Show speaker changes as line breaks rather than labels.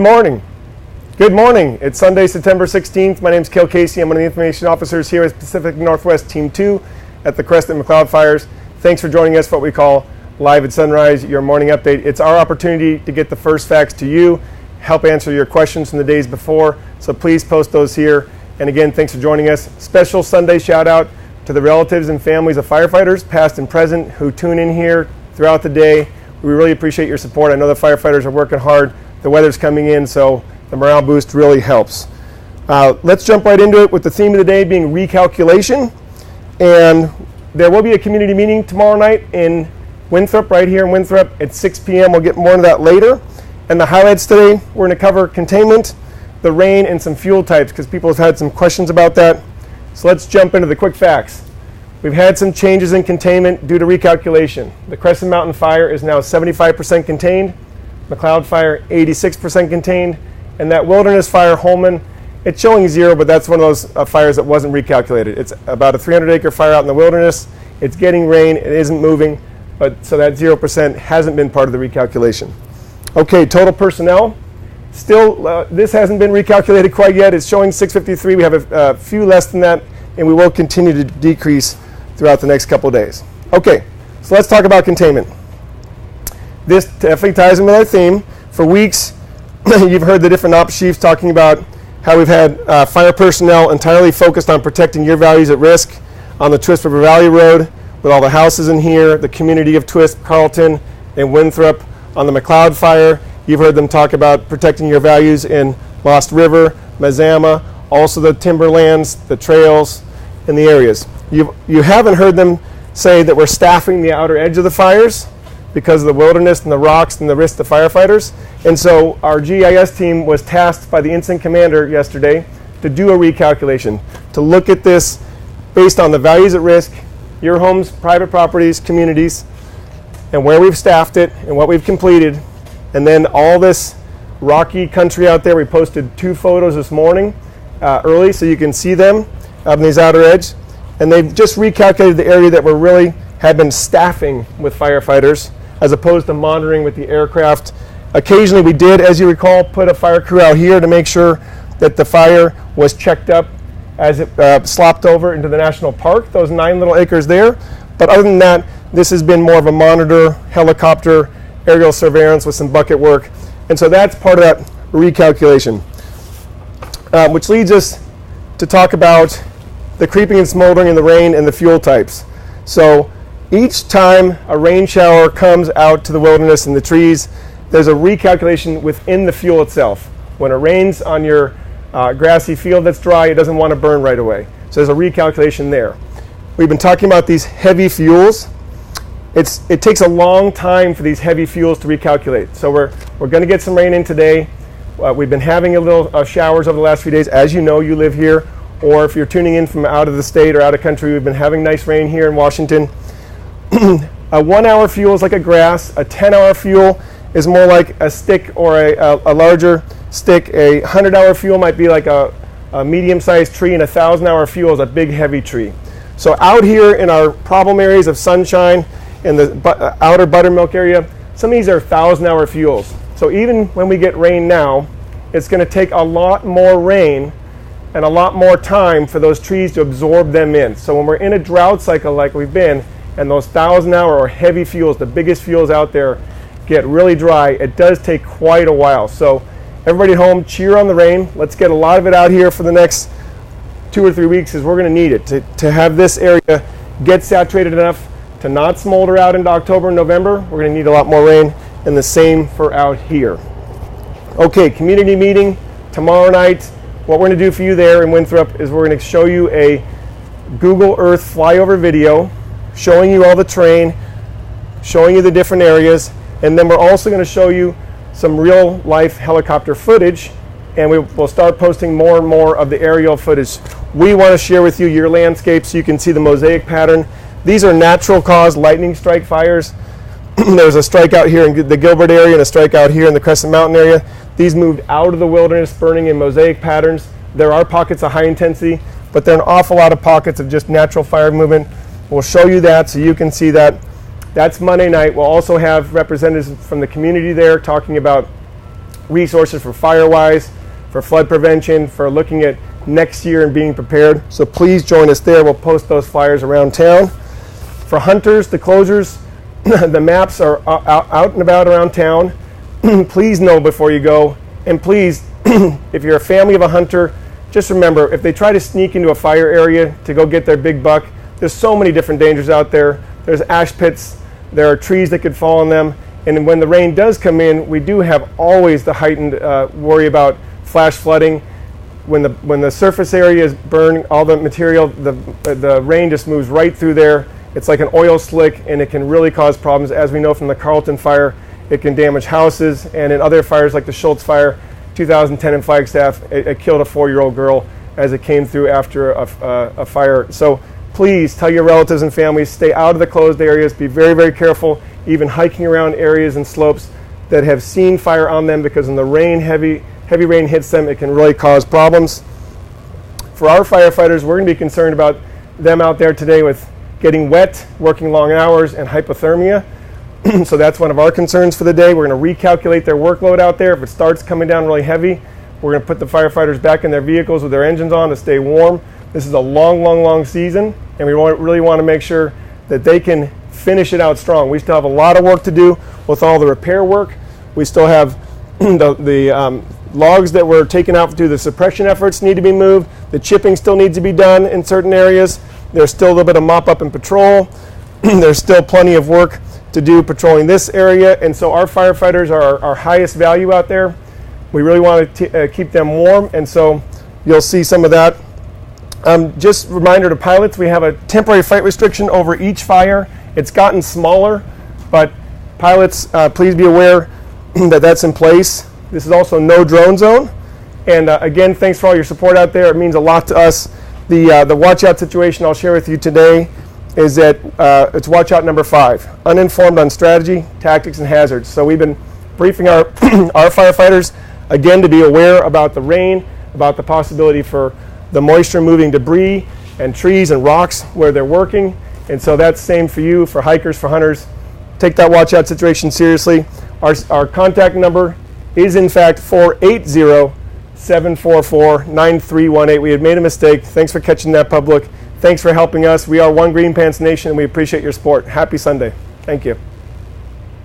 Morning. Good morning. It's Sunday, September 16th. My name is Cale Casey. I'm one of the information officers here at Pacific Northwest Team 2 at the Crescent McLeod Fires. Thanks for joining us for what we call Live at Sunrise, your morning update. It's our opportunity to get the first facts to you, help answer your questions from the days before. So please post those here. And again, thanks for joining us. Special Sunday shout out to the relatives and families of firefighters, past and present, who tune in here throughout the day. We really appreciate your support. I know the firefighters are working hard. The weather's coming in, so the morale boost really helps. Let's jump right into it with the theme of the day being recalculation. And there will be a community meeting tomorrow night in Winthrop, right here in Winthrop at 6 p.m. We'll get more into that later. And the highlights today, we're going to cover containment, the rain, and some fuel types because people have had some questions about that. So let's jump into the quick facts. We've had some changes in containment due to recalculation. The Crescent Mountain Fire is now 75% contained. McLeod Fire, 86% contained. And that Wilderness Fire, Holman, it's showing 0, but that's one of those fires that wasn't recalculated. It's about a 300-acre fire out in the wilderness. It's getting rain. It isn't moving. But so that 0% hasn't been part of the recalculation. Okay, total personnel. Still, this hasn't been recalculated quite yet. It's showing 653. We have a few less than that, and we will continue to decrease throughout the next couple of days. Okay, so let's talk about containment. This definitely ties in with our theme. For weeks, you've heard the different ops chiefs talking about how we've had fire personnel entirely focused on protecting your values at risk on the Twist River Valley Road with all the houses in here, the community of Twist, Carlton, and Winthrop. On the McLeod Fire, you've heard them talk about protecting your values in Lost River, Mazama, also the timberlands, the trails, and the areas. You haven't heard them say that we're staffing the outer edge of the fires because of the wilderness and the rocks and the risk to firefighters. And so our GIS team was tasked by the incident commander yesterday to do a recalculation, to look at this based on the values at risk, your homes, private properties, communities, and where we've staffed it and what we've completed. And then all this rocky country out there, we posted 2 photos this morning early so you can see them on these outer edge. And they've just recalculated the area that we really had been staffing with firefighters as opposed to monitoring with the aircraft. Occasionally we did, as you recall, put a fire crew out here to make sure that the fire was checked up as it slopped over into the national park, those 9 little acres there. But other than that, this has been more of a monitor, helicopter, aerial surveillance with some bucket work. And so that's part of that recalculation. Which leads us to talk about the creeping and smoldering in the rain and the fuel types. So each time a rain shower comes out to the wilderness and the trees, there's a recalculation within the fuel itself. When it rains on your grassy field that's dry, it doesn't want to burn right away. So there's a recalculation there. We've been talking about these heavy fuels. It takes a long time for these heavy fuels to recalculate. So we're going to get some rain in today. We've been having a little showers over the last few days. As you know, you live here, or if you're tuning in from out of the state or out of country, we've been having nice rain here in Washington. A 1-hour fuel is like a grass. A 10-hour fuel is more like a stick or a larger stick. A 100-hour fuel might be like a medium-sized tree, and a 1,000-hour fuel is a big, heavy tree. So out here in our problem areas of sunshine, in the outer buttermilk area, some of these are 1,000-hour fuels. So even when we get rain now, it's going to take a lot more rain and a lot more time for those trees to absorb them in. So when we're in a drought cycle like we've been, and those 1,000-hour or heavy fuels, the biggest fuels out there, get really dry, it does take quite a while. So everybody at home, cheer on the rain. Let's get a lot of it out here for the next 2 or 3 weeks, because we're going to need it to have this area get saturated enough to not smolder out into October and November. We're going to need a lot more rain, and the same for out here. Okay, community meeting tomorrow night. What we're going to do for you there in Winthrop is we're going to show you a Google Earth flyover video showing you all the terrain, showing you the different areas, and then we're also going to show you some real life helicopter footage, and we'll start posting more and more of the aerial footage. We want to share with you your landscape so you can see the mosaic pattern. These are natural cause lightning strike fires. There's a strike out here in the Gilbert area and a strike out here in the Crescent Mountain area. These moved out of the wilderness, burning in mosaic patterns. There are pockets of high intensity, but there are an awful lot of pockets of just natural fire movement. We'll show you that so you can see that. That's Monday night. We'll also have representatives from the community there talking about resources for fire-wise, for flood prevention, for looking at next year and being prepared. So please join us there. We'll post those flyers around town. For hunters, the closures, the maps are out and about around town. Please know before you go. And please, if you're a family of a hunter, just remember, if they try to sneak into a fire area to go get their big buck, there's so many different dangers out there. There's ash pits, there are trees that could fall on them. And when the rain does come in, we do have always the heightened worry about flash flooding. When the surface area is burned, all the material, the rain just moves right through there. It's like an oil slick, and it can really cause problems. As we know from the Carlton fire, it can damage houses, and in other fires like the Schultz fire, 2010 in Flagstaff, it killed a 4-year-old girl as it came through after a fire. So please tell your relatives and families, stay out of the closed areas, be very, very careful, even hiking around areas and slopes that have seen fire on them, because when the rain, heavy rain hits them, it can really cause problems. For our firefighters, we're going to be concerned about them out there today with getting wet, working long hours, and hypothermia. So that's one of our concerns for the day. We're going to recalculate their workload out there. If it starts coming down really heavy, we're going to put the firefighters back in their vehicles with their engines on to stay warm. This is a long season, and we really want to make sure that they can finish it out strong. We still have a lot of work to do with all the repair work. We still have the logs that were taken out through the suppression efforts need to be moved. The chipping still needs to be done in certain areas. There's still a little bit of mop up and patrol. There's still plenty of work to do patrolling this area, and so our firefighters are our highest value out there. We really want to keep them warm, and so you'll see some of that. Just a reminder to pilots, we have a temporary flight restriction over each fire. It's gotten smaller, but pilots, please be aware that that's in place. This is also no drone zone, and again, thanks for all your support out there. It means a lot to us. The watch out situation I'll share with you today is that it's watch out number 5, uninformed on strategy, tactics, and hazards. So we've been briefing our firefighters again to be aware about the rain, about the possibility for the moisture moving debris and trees and rocks where they're working. And so that's same for you, for hikers, for hunters. Take that watch out situation seriously. Our contact number is in fact 480-744-9318. We had made a mistake. Thanks for catching that, public. Thanks for helping us. We are One Green Pants Nation, and we appreciate your support. Happy Sunday. Thank you.